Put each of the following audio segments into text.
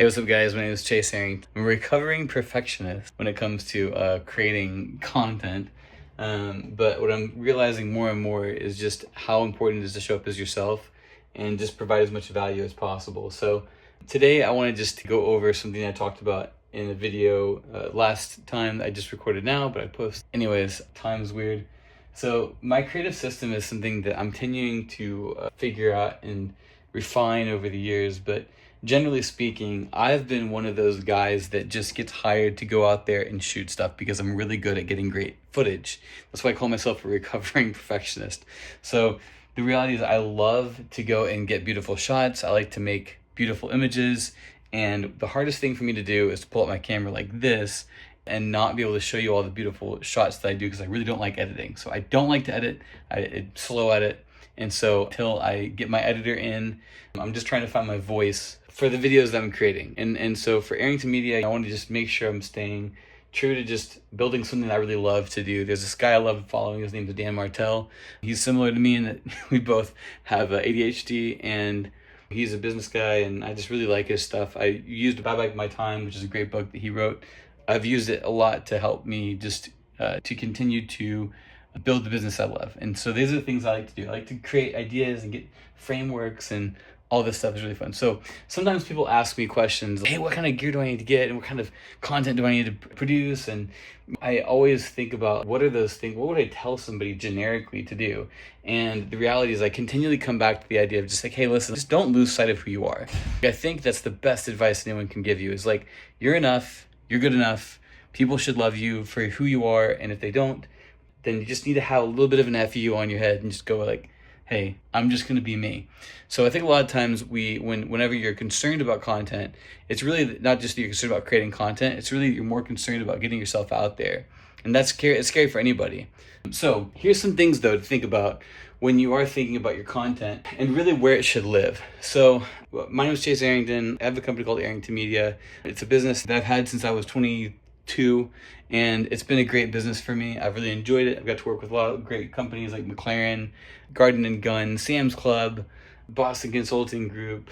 Hey, what's up guys? My name is Chase Harrington. I'm a recovering perfectionist when it comes to creating content. But what I'm realizing more and more is just how important it is to show up as yourself and just provide as much value as possible. So today I want to just go over something I talked about in a video last time I just recorded now, but I post. Anyways, time's weird. So my creative system is something that I'm continuing to figure out and refine over the years, but generally speaking, I've been one of those guys that just gets hired to go out there and shoot stuff because I'm really good at getting great footage. That's why I call myself a recovering perfectionist. So the reality is I love to go and get beautiful shots. I like to make beautiful images. And the hardest thing for me to do is to pull up my camera like this and not be able to show you all the beautiful shots that I do because I really don't like editing. So I don't like to edit. I slow edit. And so until I get my editor in, I'm just trying to find my voice for the videos that I'm creating. And so for Arrington Media, I want to just make sure I'm staying true to just building something that I really love to do. There's this guy I love following. His name is Dan Martell. He's similar to me in that we both have ADHD, and he's a business guy, and I just really like his stuff. I used Buy Back My Time, which is a great book that he wrote. I've used it a lot to help me just to continue to build the business I love. And so these are the things I like to do. I like to create ideas and get frameworks, and all this stuff is really fun. So sometimes people ask me questions like, hey, what kind of gear do I need to get? And what kind of content do I need to produce? And I always think about what are those things? What would I tell somebody generically to do? And the reality is I continually come back to the idea of just like, hey, listen, just don't lose sight of who you are. I think that's the best advice anyone can give you is like, you're enough, you're good enough. People should love you for who you are. And if they don't, then you just need to have a little bit of an FU on your head and just go like, hey, I'm just going to be me. So I think a lot of times whenever you're concerned about content, it's really not just that you're concerned about creating content, it's really you're more concerned about getting yourself out there. And that's scary. It's scary for anybody. So here's some things though to think about when you are thinking about your content and really where it should live. So my name is Chase Harrington. I have a company called Arrington Media. It's a business that I've had since I was 22, and it's been a great business for me. I've really enjoyed it. I've got to work with a lot of great companies like McLaren, Garden and Gun, Sam's Club, Boston Consulting Group,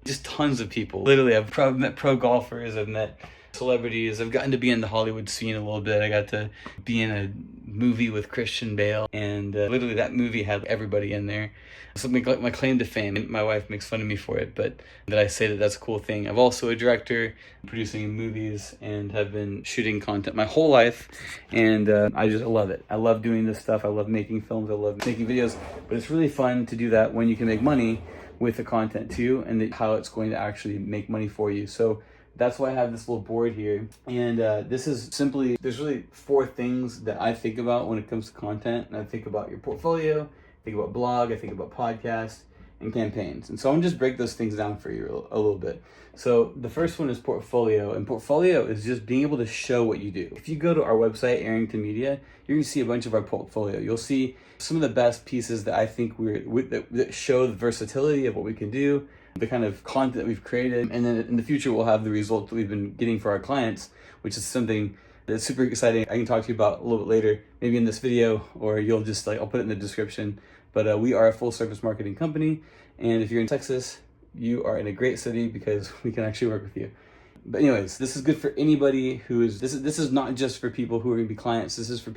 just tons of people. Literally, I've met pro golfers, I've met celebrities, I've gotten to be in the Hollywood scene a little bit. I got to be in a movie with Christian Bale, and literally that movie had everybody in there. Something like my claim to fame. My wife makes fun of me for it, but that I say that that's a cool thing. I'm also a director, producing movies, and have been shooting content my whole life, and I love it. I love doing this stuff. I love making films. I love making videos, but it's really fun to do that when you can make money with the content too, and how it's going to actually make money for you. So that's why I have this little board here. And this is simply, there's really 4 things that I think about when it comes to content. And I think about your portfolio, I think about blog, I think about podcast, and campaigns. And so I'm gonna just break those things down for you a little bit. So the first one is portfolio, and portfolio is just being able to show what you do. If you go to our website, Arrington Media, you're gonna see a bunch of our portfolio. You'll see some of the best pieces that I think that show the versatility of what we can do, the kind of content that we've created, and then in the future we'll have the results that we've been getting for our clients, which is something that's super exciting. I can talk to you about a little bit later, maybe in this video, or you'll just I'll put it in the description. But we are a full service marketing company, and if you're in Texas, you are in a great city because we can actually work with you. But anyways, this is good for anybody who is, this is not just for people who are gonna be clients, this is for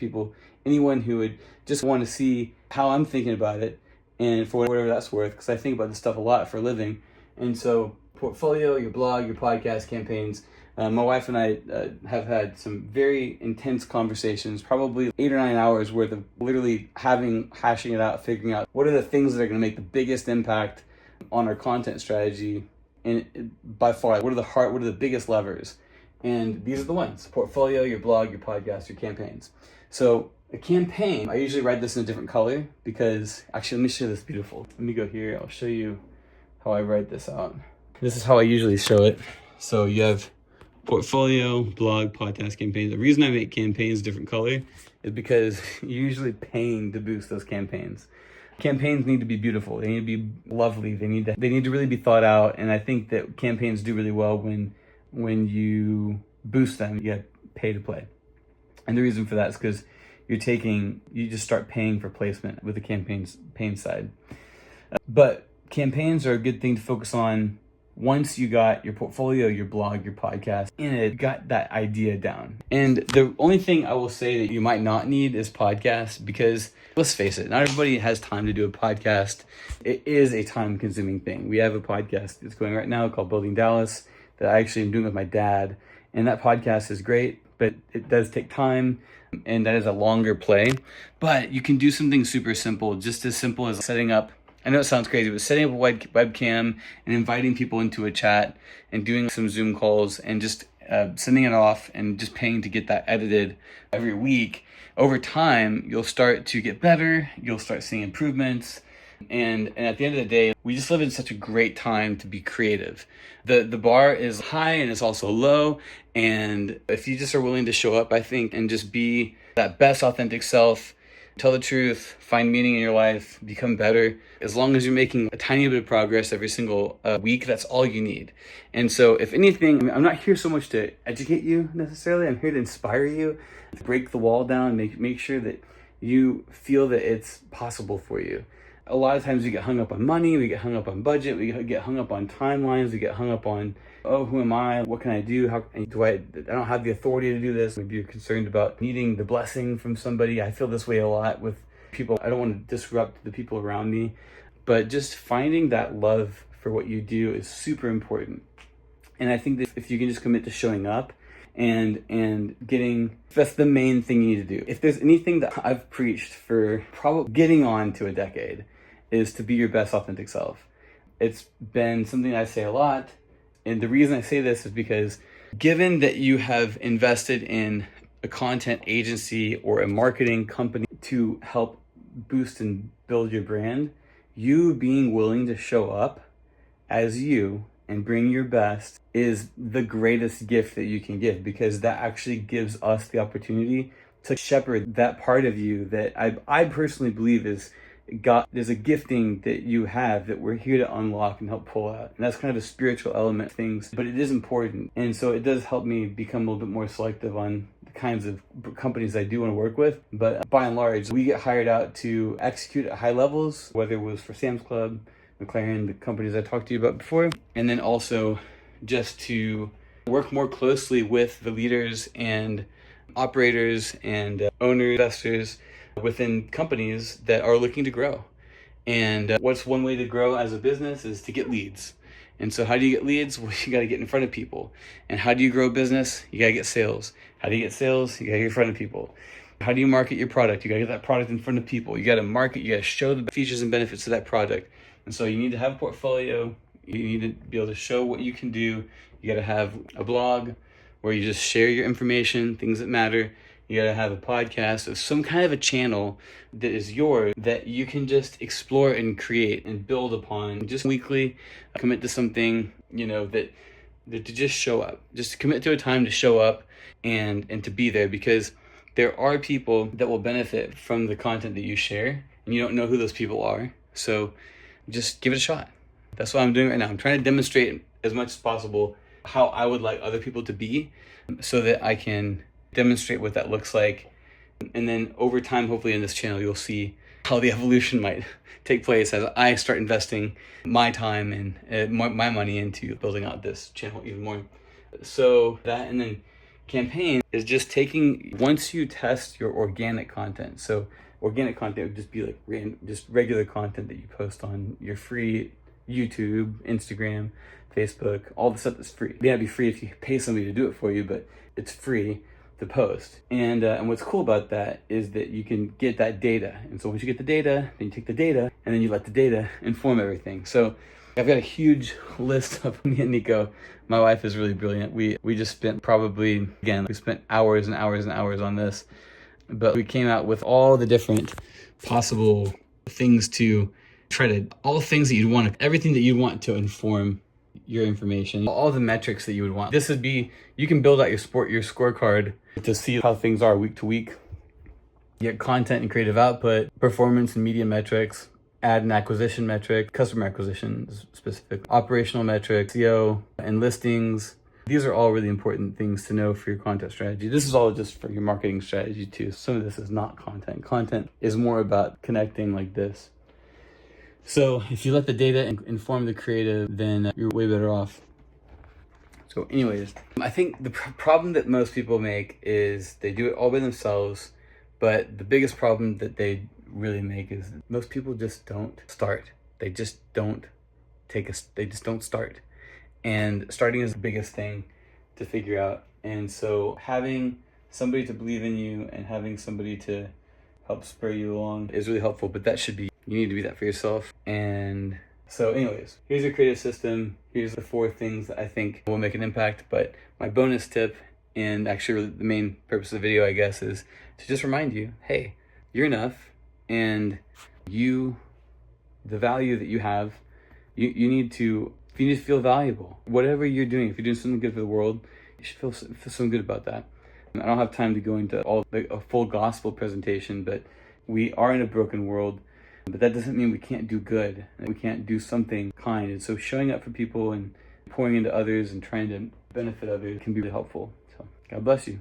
anyone who would just want to see how I'm thinking about it, and for whatever that's worth, because I think about this stuff a lot for a living. And so portfolio, your blog, your podcast, campaigns. My wife and I have had some very intense conversations, probably 8 or 9 hours worth of literally hashing it out, figuring out what are the things that are going to make the biggest impact on our content strategy, and by far, what are the biggest levers? And these are the ones: portfolio, your blog, your podcast, your campaigns. So a campaign, I usually write this in a different color because, actually, let me show this beautiful. Let me go here, I'll show you how I write this out. This is how I usually show it. So you have portfolio, blog, podcast, campaigns. The reason I make campaigns different color is because you're usually paying to boost those campaigns. Campaigns need to be beautiful. They need to be lovely. They need to really be thought out. And I think that campaigns do really well when you boost them. You get pay to play. And the reason for that is because you just start paying for placement with the campaign side. But campaigns are a good thing to focus on once you got your portfolio, your blog, your podcast, and it got that idea down. And the only thing I will say that you might not need is podcasts, because let's face it, not everybody has time to do a podcast. It is a time consuming thing. We have a podcast that's going right now called Building Dallas that I actually am doing with my dad. And that podcast is great, but it does take time, and that is a longer play. But you can do something super simple, just as simple as setting up, I know it sounds crazy, but setting up a webcam and inviting people into a chat and doing some Zoom calls and just sending it off and just paying to get that edited every week. Over time, you'll start to get better. You'll start seeing improvements. And at the end of the day, we just live in such a great time to be creative. The bar is high and it's also low. And if you just are willing to show up, I think, and just be that best authentic self, tell the truth, find meaning in your life, become better. As long as you're making a tiny bit of progress every single week, that's all you need. And so if anything, I'm not here so much to educate you necessarily. I'm here to inspire you, to break the wall down, make sure that you feel that it's possible for you. A lot of times we get hung up on money, we get hung up on budget, we get hung up on timelines, we get hung up on, oh, who am I? What can I do? How do I don't have the authority to do this. Maybe you're concerned about needing the blessing from somebody. I feel this way a lot with people. I don't want to disrupt the people around me, but just finding that love for what you do is super important. And I think that if you can just commit to showing up and getting, that's the main thing you need to do. If there's anything that I've preached for probably getting on to a decade, is to be your best authentic self. It's been something I say a lot. And the reason I say this is because given that you have invested in a content agency or a marketing company to help boost and build your brand, you being willing to show up as you and bring your best is the greatest gift that you can give, because that actually gives us the opportunity to shepherd that part of you that I personally believe is God. There's a gifting that you have that we're here to unlock and help pull out. And that's kind of a spiritual element of things, but it is important. And so it does help me become a little bit more selective on the kinds of companies I do want to work with. But by and large, we get hired out to execute at high levels, whether it was for Sam's Club, McLaren, the companies I talked to you about before, and then also just to work more closely with the leaders and operators and owners, investors within companies that are looking to grow. And what's one way to grow as a business is to get leads. And so how do you get leads? Well, you got to get in front of people. And how do you grow a business? You got to get sales. How do you get sales? You got to get in front of people. How do you market your product? You got to get that product in front of people. You got to market, you got to show the features and benefits of that product. And so you need to have a portfolio. You need to be able to show what you can do. You got to have a blog where you just share your information, things that matter. You got to have a podcast of some kind of a channel that is yours that you can just explore and create and build upon. Just weekly, commit to something, that to just show up. Just commit to a time to show up and to be there, because there are people that will benefit from the content that you share, and you don't know who those people are. So just give it a shot. That's what I'm doing right now. I'm trying to demonstrate as much as possible how I would like other people to be, so that I can demonstrate what that looks like. And then over time, hopefully in this channel, you'll see how the evolution might take place as I start investing my time and my money into building out this channel even more. So that, and then campaign is just taking, once you test your organic content. So organic content would just be like just regular content that you post on your free YouTube, Instagram, Facebook, all the stuff that's free. It may not be free if you pay somebody to do it for you, but it's free to post. And what's cool about that is that you can get that data. And so once you get the data, then you take the data and then you let the data inform everything. So I've got a huge list of me and Nico. My wife is really brilliant. We just spent we spent hours and hours and hours on this, but we came out with all the different possible things to try to, all things that you'd want, everything that you'd want to inform your information, all the metrics that you would want. This would be, you can build out your scorecard to see how things are week to week. You get content and creative output, performance and media metrics, ad and acquisition metric, customer acquisition specific, operational metrics, SEO and listings. These are all really important things to know for your content strategy. This is all just for your marketing strategy too. Some of this is not content. Content is more about connecting like this. So if you let the data inform the creative, then you're way better off. So anyways, I think the problem that most people make is they do it all by themselves, but the biggest problem that they really make is most people just don't start. They just don't they just don't start. And starting is the biggest thing to figure out. And so having somebody to believe in you and having somebody to help spur you along is really helpful, but you need to be that for yourself. And so anyways, here's your creative system. Here's the 4 things that I think will make an impact. But my bonus tip, and actually the main purpose of the video, I guess, is to just remind you, hey, you're enough, and the value that you have, you need to feel valuable. Whatever you're doing, if you're doing something good for the world, you should feel something good about that. I don't have time to go into a full gospel presentation, but we are in a broken world. But that doesn't mean we can't do good, and we can't do something kind. And so showing up for people and pouring into others and trying to benefit others can be really helpful. So God bless you.